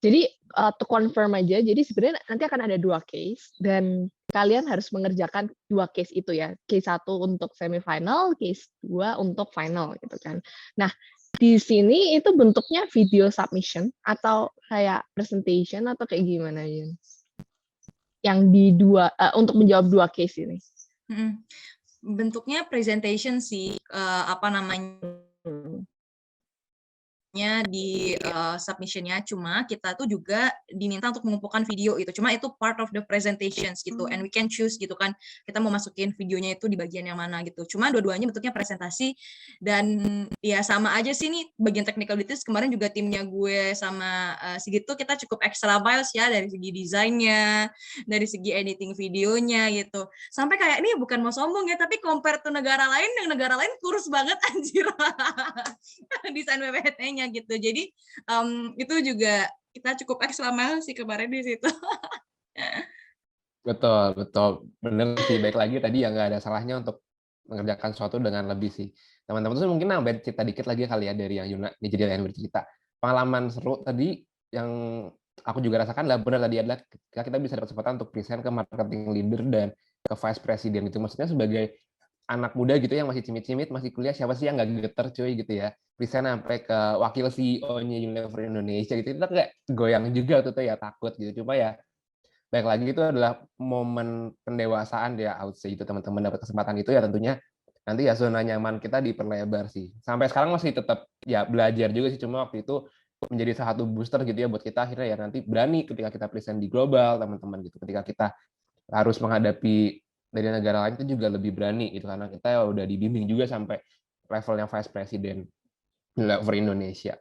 Jadi to confirm aja, jadi sebenarnya nanti akan ada 2 case dan kalian harus mengerjakan 2 case itu ya. Case 1 untuk semifinal, case 2 untuk final gitu kan. Nah, di sini itu bentuknya video submission atau kayak presentation atau kayak gimana Yun? Yang di untuk menjawab 2 case ini. Bentuknya presentation sih, di submission-nya, cuma kita tuh juga diminta untuk mengumpulkan video gitu, cuma itu part of the presentations gitu, and we can choose gitu kan, kita mau masukin videonya itu di bagian yang mana gitu. Cuma dua-duanya bentuknya presentasi, dan ya sama aja sih nih bagian technical details. Kemarin juga timnya gue sama Sigit tuh kita cukup extra miles ya, dari segi desainnya, dari segi editing videonya gitu, sampai kayak ini bukan mau sombong ya, tapi compare to negara lain, yang negara lain kurus banget anjir desain PPT-nya gitu. Jadi itu juga kita cukup extra mile sih kemarin di situ. Betul, bener sih. Baik lagi tadi ya nggak ada salahnya untuk mengerjakan sesuatu dengan lebih sih. teman-teman tuh mungkin nambahin cerita dikit lagi kali ya dari yang Yuna jadi yang bercerita. Pengalaman seru tadi yang aku juga rasakan lah benar tadi adalah ketika kita bisa dapat kesempatan untuk present ke marketing leader dan ke vice president itu, maksudnya sebagai anak muda gitu yang masih cimit-cimit, masih kuliah, siapa sih yang nggak geter cuy gitu ya, present sampai ke wakil CEO-nya Unilever Indonesia gitu, itu kayak goyang juga tuh ya, takut gitu. Cuma ya baik lagi itu adalah momen pendewasaan ya, I would say itu teman-teman dapat kesempatan itu ya tentunya nanti ya zona nyaman kita diperlebar sih. Sampai sekarang masih tetap ya belajar juga sih, cuma waktu itu menjadi salah satu booster gitu ya buat kita akhirnya ya nanti berani ketika kita present di global teman-teman gitu. Ketika kita harus menghadapi dari negara lain itu juga lebih berani gitu karena kita udah dibimbing juga sampai levelnya vice president Unilever Indonesia.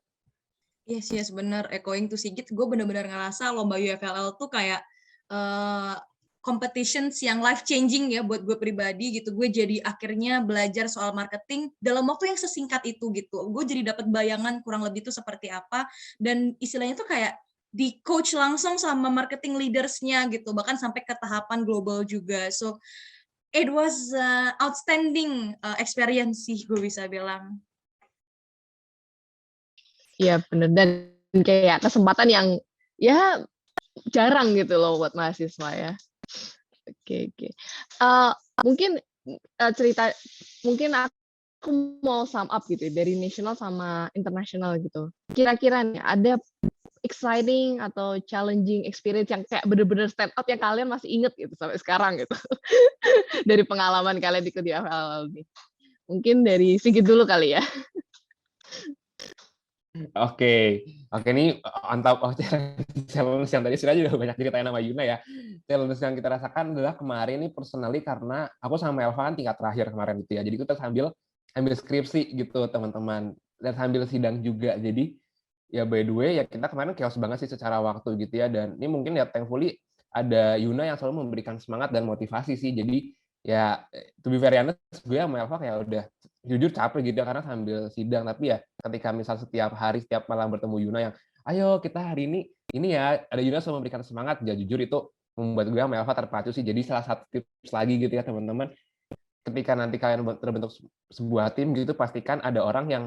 Yes, yes, bener. Echoing to Sigit, gue bener-bener ngerasa lomba UFLL tuh kayak competitions yang life changing ya buat gue pribadi gitu. Gue jadi akhirnya belajar soal marketing dalam waktu yang sesingkat itu gitu. Gue jadi dapat bayangan kurang lebih itu seperti apa, dan istilahnya tuh kayak di coach langsung sama marketing leaders-nya gitu, bahkan sampai ke tahapan global juga. So it was outstanding experience sih gue bisa bilang. Iya bener, dan kayak kesempatan yang ya jarang gitu loh buat mahasiswa ya. Oke. Mungkin cerita, mungkin aku mau sum up gitu ya, dari national sama international gitu. Kira-kira nih ada exciting atau challenging experience yang kayak bener-bener stand out yang kalian masih inget gitu sampai sekarang gitu dari pengalaman kalian ikut di FLL nih. Mungkin dari Sigit dulu kali ya. Oke, ini on top of challenge yang tadi sudah juga banyak ceritain sama Yuna ya. Challenge yang kita rasakan adalah kemarin ini personally karena aku sama Elva kan tingkat terakhir kemarin gitu ya. Jadi kita sambil skripsi gitu teman-teman dan sambil sidang juga. Jadi ya by the way ya kita kemarin chaos banget sih secara waktu gitu ya. Dan ini mungkin ya thankfully ada Yuna yang selalu memberikan semangat dan motivasi sih. Jadi ya to be very honest gue sama Elva kayak udah jujur capek gitu ya karena sambil sidang, tapi ya ketika misal setiap hari setiap malam bertemu Yuna yang ayo kita hari ini ya ada Yuna selalu memberikan semangat, ya jujur itu membuat gue sama Elva terpacu sih. Jadi salah satu tips lagi gitu ya teman-teman, ketika nanti kalian terbentuk sebuah tim gitu pastikan ada orang yang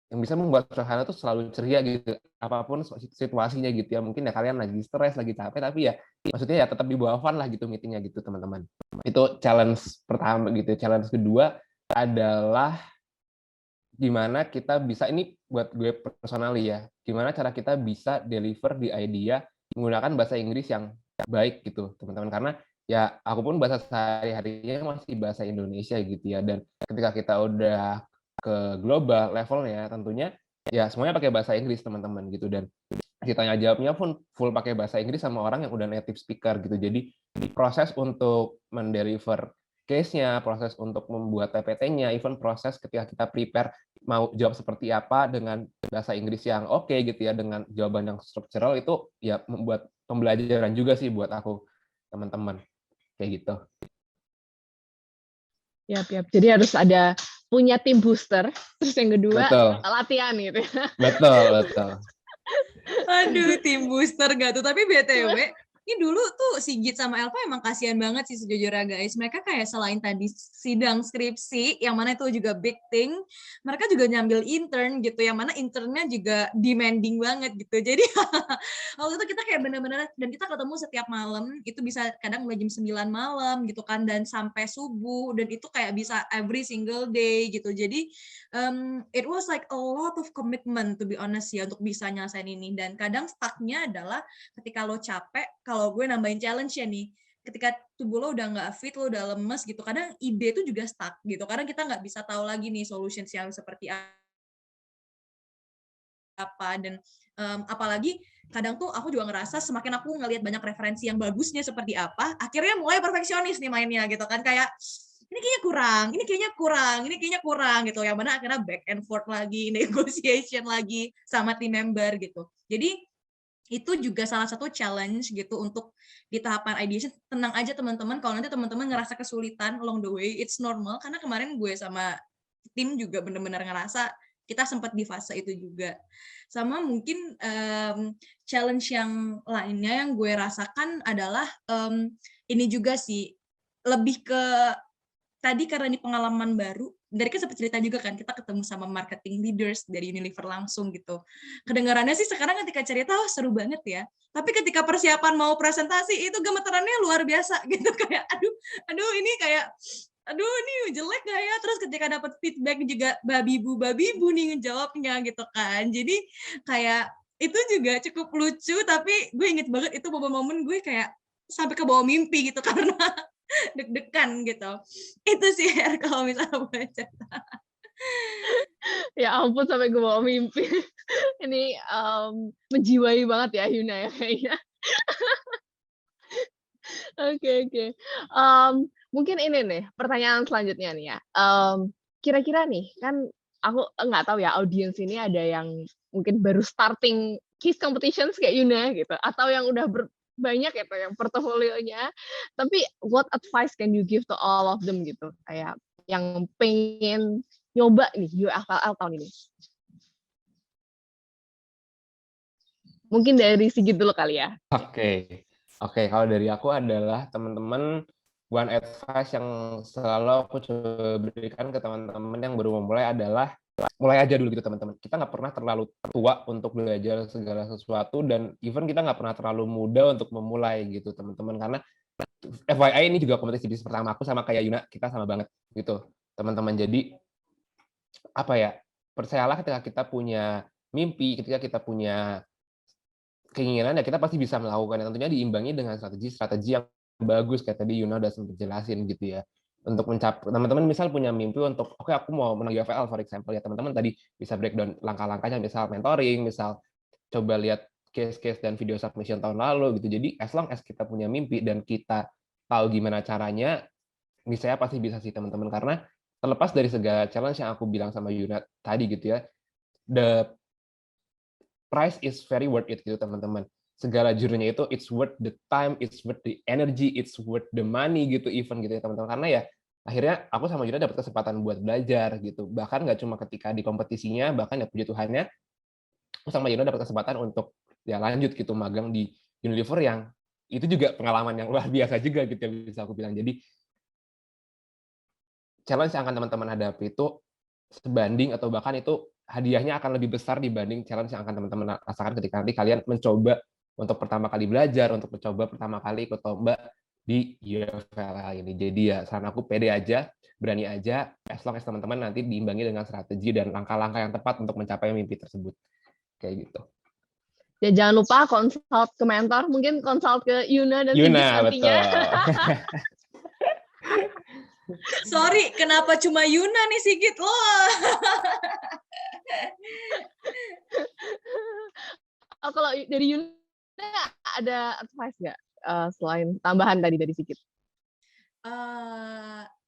bisa membuat suasana tuh selalu ceria gitu apapun situasinya gitu ya. Mungkin ya kalian lagi stres lagi capek tapi ya maksudnya ya tetap dibawa fun lah gitu meetingnya gitu teman-teman. Itu challenge pertama gitu. Challenge kedua adalah gimana kita bisa, ini buat gue personally ya, gimana cara kita bisa deliver di idea menggunakan bahasa Inggris yang baik gitu teman-teman, karena ya aku pun bahasa sehari-harinya masih bahasa Indonesia gitu ya, dan ketika kita udah ke global levelnya tentunya ya semuanya pakai bahasa Inggris teman-teman gitu, dan ditanya jawabnya pun full pakai bahasa Inggris sama orang yang udah native speaker gitu. Jadi proses untuk mendeliver case-nya, proses untuk membuat PPT-nya, even proses ketika kita prepare mau jawab seperti apa dengan bahasa Inggris yang oke gitu ya, dengan jawaban yang structural, itu ya membuat pembelajaran juga sih buat aku teman-teman kayak gitu. Yap. Jadi harus ada punya tim booster, terus yang kedua latihan gitu. Betul. Aduh, tim booster gak tuh. Tapi BTW, ini dulu tuh Sigit sama Elva emang kasihan banget sih sejujurnya guys. Mereka kayak selain tadi sidang skripsi, yang mana itu juga big thing, mereka juga nyambil intern gitu, yang mana internnya juga demanding banget gitu. Jadi waktu itu kita kayak bener-bener, dan kita ketemu setiap malam, itu bisa kadang mulai jam 9 malam gitu kan, dan sampai subuh, dan itu kayak bisa every single day gitu. Jadi it was like a lot of commitment to be honest ya untuk bisa nyelesain ini. Dan kadang stucknya adalah ketika lo capek, kalau gue nambahin challenge ya nih, ketika tubuh lo udah nggak fit, lo udah lemes gitu, kadang ide itu juga stuck gitu, karena kita nggak bisa tahu lagi nih solutions yang seperti apa. Dan apalagi kadang tuh aku juga ngerasa semakin aku ngelihat banyak referensi yang bagusnya seperti apa, akhirnya mulai perfeksionis nih mainnya gitu kan, kayak ini kayaknya kurang gitu, yang mana akhirnya back and forth lagi, negotiation lagi sama team member gitu. Jadi itu juga salah satu challenge gitu untuk di tahapan ideation. Tenang aja teman-teman, kalau nanti teman-teman ngerasa kesulitan along the way, it's normal, karena kemarin gue sama tim juga benar-benar ngerasa kita sempat di fase itu juga. Sama mungkin challenge yang lainnya yang gue rasakan adalah ini juga sih, lebih ke tadi karena ini pengalaman baru, dari kan sempat cerita juga kan, kita ketemu sama marketing leaders dari Unilever langsung gitu. Kedengarannya sih sekarang ketika cerita, oh seru banget ya. Tapi ketika persiapan mau presentasi itu gemetarannya luar biasa gitu, kayak aduh ini kayak aduh ini jelek gak ya, terus ketika dapat feedback juga babi bu nih ngejawabnya gitu kan. Jadi kayak itu juga cukup lucu, tapi gue inget banget itu momen-momen gue kayak sampai ke bawah mimpi gitu karena deg-degan gitu. Itu sih Her, kalau misalnya boleh cerita. Ya ampun, sampai gue bawa mimpi. Ini menjiwai banget ya Yuna ya kayaknya. Oke. Mungkin ini nih pertanyaan selanjutnya nih ya. Kira-kira nih kan aku nggak tahu ya audiens ini ada yang mungkin baru starting quiz competitions kayak Yuna gitu, atau yang udah banyak gitu yang portofolionya. Tapi what advice can you give to all of them gitu? Kayak yang pengen nyoba nih UFLL tahun ini. Mungkin dari Sigit dulu kali ya. Oke, kalau dari aku adalah teman-teman, one advice yang selalu aku coba berikan ke teman-teman yang baru memulai adalah mulai aja dulu gitu teman-teman. Kita nggak pernah terlalu tua untuk belajar segala sesuatu, dan even kita nggak pernah terlalu muda untuk memulai gitu teman-teman. Karena FYI ini juga kompetisi bisnis pertama aku sama kayak Yuna, kita sama banget gitu teman-teman. Jadi apa ya, percayalah ketika kita punya mimpi, ketika kita punya keinginan, ya kita pasti bisa melakukan. Tentunya diimbangi dengan strategi yang bagus kayak tadi Yuna udah sempat jelasin gitu ya. Untuk mencapai, teman-teman misal punya mimpi untuk oke aku mau menang UFL for example ya, teman-teman tadi bisa breakdown langkah-langkahnya, misal mentoring, misal coba lihat case-case dan video submission tahun lalu gitu. Jadi as long as kita punya mimpi dan kita tahu gimana caranya, saya pasti bisa sih teman-teman. Karena terlepas dari segala challenge yang aku bilang sama Yuna tadi gitu ya, the price is very worth it gitu teman-teman. Segala journey-nya itu it's worth the time, it's worth the energy, it's worth the money gitu even gitu ya teman-teman. Karena ya akhirnya aku sama Yuna dapat kesempatan buat belajar gitu. Bahkan nggak cuma ketika di kompetisinya, bahkan ya puji Tuhannya aku sama Yuna dapat kesempatan untuk ya lanjut gitu magang di Unilever, yang itu juga pengalaman yang luar biasa juga gitu ya bisa aku bilang. Jadi challenge yang akan teman-teman hadapi itu sebanding atau bahkan itu hadiahnya akan lebih besar dibanding challenge yang akan teman-teman rasakan ketika nanti kalian mencoba untuk pertama kali belajar, untuk mencoba pertama kali ikut lomba di UFL ini. Jadi ya saran aku pede aja, berani aja, as long as teman-teman nanti diimbangi dengan strategi dan langkah-langkah yang tepat untuk mencapai mimpi tersebut. Kayak gitu. Ya jangan lupa consult ke mentor, mungkin consult ke Yuna dan Sigit nantinya. Betul. Sorry, kenapa cuma Yuna nih Sigit loh? Kalau dari Yuna ada advice nggak selain tambahan tadi dari Sigit?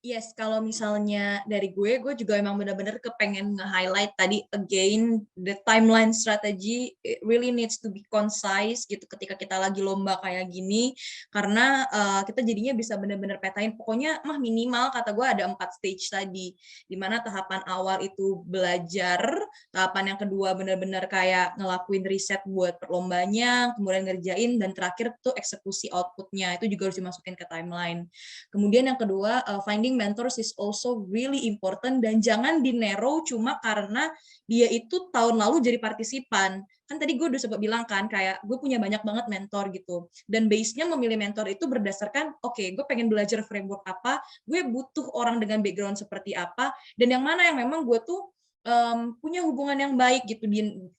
Yes, kalau misalnya dari gue juga emang benar-benar kepengen nge-highlight tadi again the timeline strategy it really needs to be concise gitu ketika kita lagi lomba kayak gini, karena kita jadinya bisa benar-benar petain pokoknya minimal kata gue ada 4 stage tadi, dimana tahapan awal itu belajar, tahapan yang kedua benar-benar kayak ngelakuin riset buat perlombanya, kemudian ngerjain, dan terakhir tuh eksekusi outputnya itu juga harus dimasukin ke timeline. Kemudian yang kedua, finding mentors is also really important, dan jangan di-narrow cuma karena dia itu tahun lalu jadi partisipan. Kan tadi gue udah sempat bilang kan, kayak gue punya banyak banget mentor gitu. Dan base-nya memilih mentor itu berdasarkan, oke, gue pengen belajar framework apa, gue butuh orang dengan background seperti apa, dan yang mana yang memang gue tuh punya hubungan yang baik gitu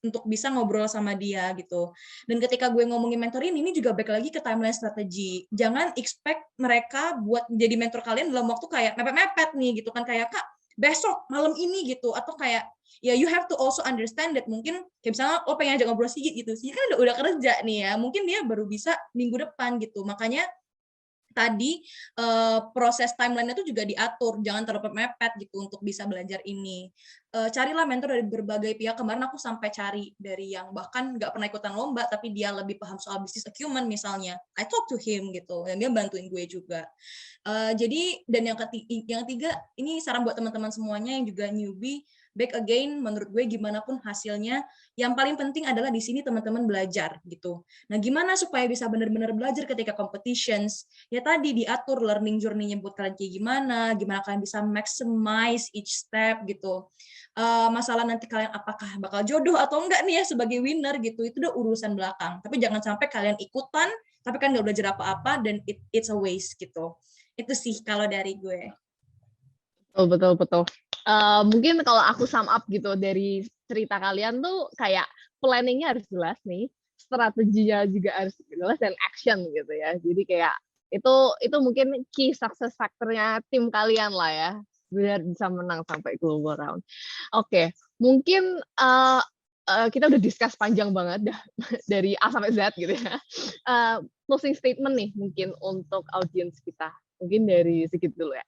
untuk bisa ngobrol sama dia gitu. Dan ketika gue ngomongin mentor ini juga balik lagi ke timeline strategi. Jangan expect mereka buat jadi mentor kalian dalam waktu kayak mepet-mepet nih gitu kan, kayak Kak besok malam ini gitu, atau kayak ya you have to also understand that mungkin kayak misalnya lo pengen ajak ngobrol Sigit gitu, Sigit kan udah kerja nih ya, mungkin dia baru bisa minggu depan gitu. Makanya tadi proses timeline-nya itu juga diatur, jangan terlalu mepet gitu untuk bisa belajar ini. Carilah mentor dari berbagai pihak. Kemarin aku sampai cari dari yang bahkan nggak pernah ikutan lomba, tapi dia lebih paham soal business acumen misalnya. I talk to him gitu, dan dia bantuin gue juga. Jadi, dan yang ketiga, ini saran buat teman-teman semuanya yang juga newbie, back again, menurut gue gimana pun hasilnya, yang paling penting adalah di sini teman-teman belajar gitu. Nah, gimana supaya bisa benar-benar belajar ketika competitions? Ya tadi diatur learning journey-nya buat kalian kayak gimana kalian bisa maximize each step gitu. Masalah nanti kalian apakah bakal jodoh atau enggak nih ya sebagai winner gitu, itu udah urusan belakang. Tapi jangan sampai kalian ikutan, tapi kan nggak belajar apa-apa dan it's a waste gitu. Itu sih kalau dari gue. Betul. Mungkin kalau aku sum up gitu dari cerita kalian tuh kayak planning-nya harus jelas nih, strateginya juga harus jelas dan action gitu ya. Jadi kayak itu mungkin key success factor-nya tim kalian lah ya, biar bisa menang sampai global round. Oke, mungkin kita udah discuss panjang banget dah dari A sampai Z gitu ya. Closing statement nih mungkin untuk audiens kita. Mungkin dari Sigit dulu ya.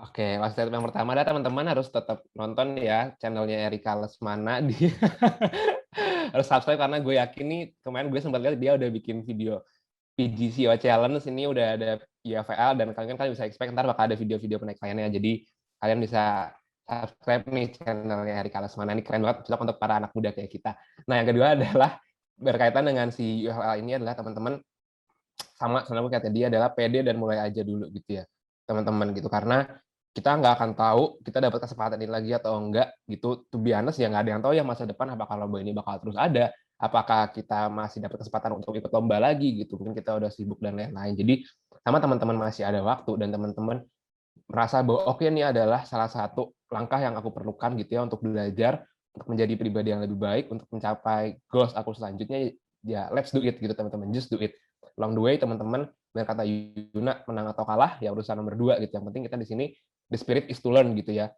Oke, statement yang pertama adalah teman-teman harus tetap nonton ya channelnya Erika Lesmana di harus subscribe karena gue yakin nih kemarin gue sempat lihat dia udah bikin video PGCO Challenge, ini udah ada IFL dan kalian bisa expect ntar bakal ada video-video penilaiannya. Jadi kalian bisa subscribe nih channelnya Erika Lesmana, ini keren banget cocok untuk para anak muda kayak kita. Nah, yang kedua adalah berkaitan dengan si UFL ini adalah teman-teman sama kata dia adalah pede dan mulai aja dulu gitu ya teman-teman gitu, karena kita nggak akan tahu kita dapat kesempatan ini lagi atau enggak gitu. To be honest ya nggak ada yang tahu ya masa depan apakah lomba ini bakal terus ada, apakah kita masih dapat kesempatan untuk ikut lomba lagi gitu, mungkin kita udah sibuk dan lain-lain. Jadi sama teman-teman masih ada waktu dan teman-teman merasa bahwa oke, ini adalah salah satu langkah yang aku perlukan gitu ya untuk belajar, untuk menjadi pribadi yang lebih baik, untuk mencapai goals aku selanjutnya, ya let's do it gitu teman-teman, just do it. Along the way teman-teman, benar kata Yuna, menang atau kalah ya urusan nomor 2 gitu. Yang penting kita di sini the spirit is to learn gitu ya.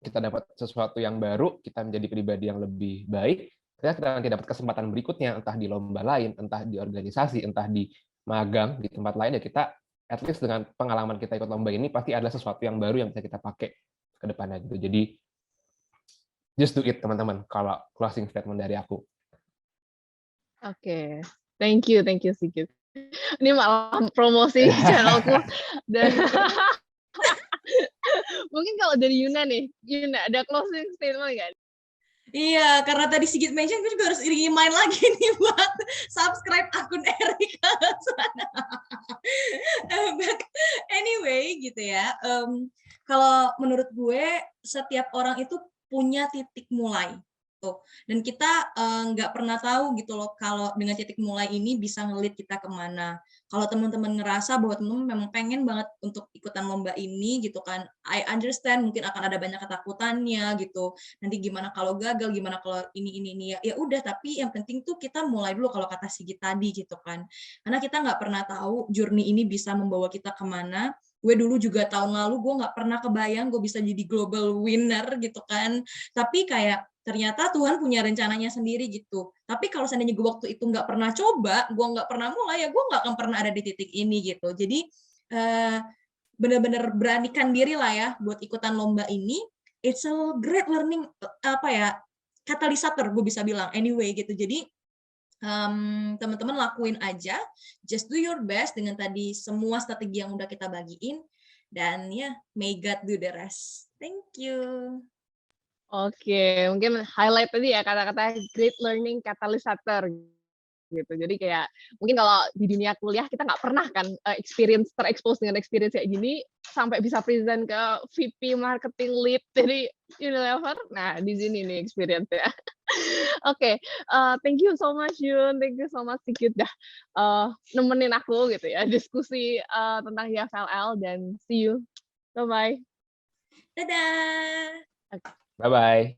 Kita dapat sesuatu yang baru, kita menjadi pribadi yang lebih baik, kita nanti dapat kesempatan berikutnya, entah di lomba lain, entah di organisasi, entah di magang, di tempat lain, ya kita at least dengan pengalaman kita ikut lomba ini pasti ada sesuatu yang baru yang bisa kita pakai ke depannya gitu. Jadi just do it teman-teman, kalau closing statement dari aku. Oke. Thank you Sigit. Ini malah promosi channelku. Dan mungkin kalau dari Yuna nih, Yuna ada closing statement nggak? Iya, karena tadi Sigit mention, gue juga harus remind lagi nih buat subscribe akun Erika. But anyway, gitu ya. Kalau menurut gue, setiap orang itu punya titik mulai. Tuh. Dan kita nggak pernah tahu gitu loh kalau dengan titik mulai ini bisa ngelit kita kemana. Kalau teman-teman ngerasa bahwa teman-teman memang pengen banget untuk ikutan lomba ini gitu kan, I understand mungkin akan ada banyak ketakutannya gitu. Nanti gimana kalau gagal, gimana kalau ini ya udah, tapi yang penting tuh kita mulai dulu kalau kata Sigit tadi gitu kan. Karena kita nggak pernah tahu journey ini bisa membawa kita kemana. Gue dulu juga tahun lalu gue nggak pernah kebayang gue bisa jadi global winner gitu kan. Tapi kayak ternyata Tuhan punya rencananya sendiri gitu. Tapi kalau seandainya gue waktu itu nggak pernah coba, gue nggak pernah mulai, ya gue nggak akan pernah ada di titik ini gitu. Jadi benar-benar beranikan diri lah ya buat ikutan lomba ini. It's a great learning, katalisator gue bisa bilang anyway gitu. Jadi teman-teman lakuin aja, just do your best dengan tadi semua strategi yang udah kita bagiin, dan ya may God do the rest. Thank you. Oke, mungkin highlight tadi ya kata-kata great learning catalysator gitu. Jadi kayak mungkin kalau di dunia kuliah kita nggak pernah kan terekspos dengan experience kayak gini sampai bisa present ke VP marketing lead dari Unilever. Nah, di sini nih experience ya. Oke, thank you so much Yun, thank you so much Sigit dah nemenin aku gitu ya diskusi tentang YFLL, dan see you. Bye bye. Dadah. Bye bye.